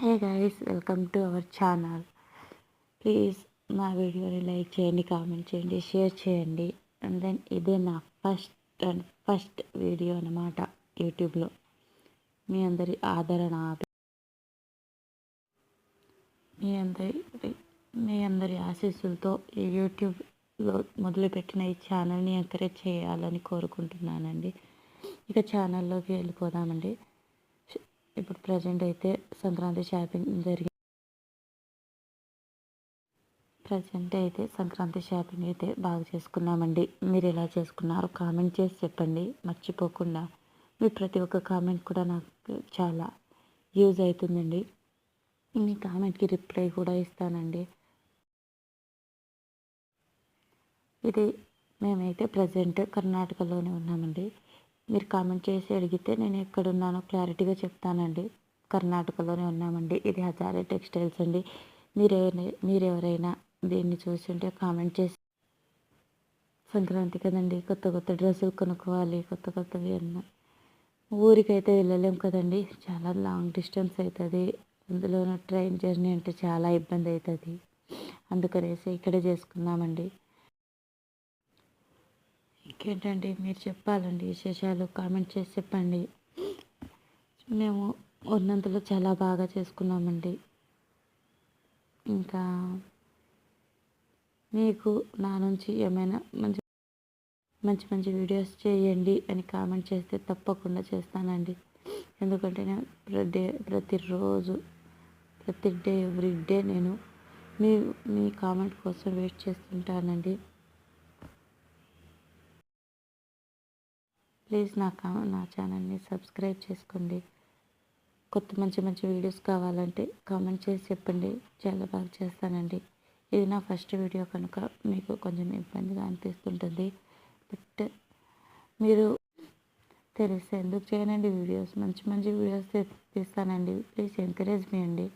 Hey guys, welcome to our channel. Please మా వీడియోని like చేయండి, కామెంట్ చేయండి, షేర్ చేయండి. అండ్ దెన్ ఇదే నా ఫస్ట్ వీడియో అన్నమాట యూట్యూబ్లో. మీ అందరి ఆదరణ, మీ అందరి ఆశీస్సులతో ఈ యూట్యూబ్లో మొదలుపెట్టిన ఈ ఛానల్ని ఎంకరేజ్ చేయాలని కోరుకుంటున్నానండి. ఇక ఛానల్లోకి వెళ్ళిపోదామండి. ఇప్పుడు ప్రజెంట్ అయితే సంక్రాంతి షాపింగ్ అయితే బాగా చేసుకున్నామండి. మీరు ఎలా చేసుకున్నారో కామెంట్ చేసి చెప్పండి మర్చిపోకుండా. మీ ప్రతి ఒక్క కామెంట్ కూడా నాకు చాలా యూజ్ అవుతుందండి. మీ కామెంట్కి రిప్లై కూడా ఇస్తానండి. ఇది మేమైతే ప్రజెంట్ కర్ణాటకలోనే ఉన్నామండి. మీరు కామెంట్ చేసి అడిగితే నేను ఎక్కడున్నానో క్లారిటీగా చెప్తానండి. కర్ణాటకలోనే ఉన్నామండి. ఇది హజారే టెక్స్టైల్స్ అండి. మీరెవరైనా దీన్ని చూస్తుంటే కామెంట్ చేసి, సంక్రాంతి కదండి, కొత్త కొత్త డ్రెస్సులు కొనుక్కోవాలి, కొత్తవి అన్న ఊరికైతే వెళ్ళలేం కదండి. చాలా లాంగ్ డిస్టెన్స్ అవుతుంది. అందులోనూ ట్రైన్ జర్నీ అంటే చాలా ఇబ్బంది అవుతుంది. అందుకనేసి ఇక్కడే చేసుకున్నామండి. ఇంకేంటండి మీరు చెప్పాలండి విశేషాలు, కామెంట్ చేసి చెప్పండి. మేము ఉన్నంతలో చాలా బాగా చేసుకున్నామండి. ఇంకా మీకు నా నుంచి ఏమైనా మంచి మంచి వీడియోస్ చేయండి అని కామెంట్ చేస్తే తప్పకుండా చేస్తానండి. ఎందుకంటే నేను ప్రతిరోజు ఎవ్రీ డే నేను మీ కామెంట్ కోసం వెయిట్ చేస్తుంటానండి. ప్లీజ్ నా ఛానల్ని సబ్స్క్రైబ్ చేసుకోండి. మంచి వీడియోస్ కావాలంటే కామెంట్ చేసి చెప్పండి. చాలా బాగా చేస్తానండి. ఇది నా ఫస్ట్ వీడియో కనుక మీకు కొంచెం ఇబ్బందిగా అనిపిస్తుంటుంది. బట్ మీరు తెలిస్తే ఎందుకు చేయనండి వీడియోస్. మంచి వీడియోస్ తీస్తానండి. ప్లీజ్ ఎంకరేజ్ మీ అండి.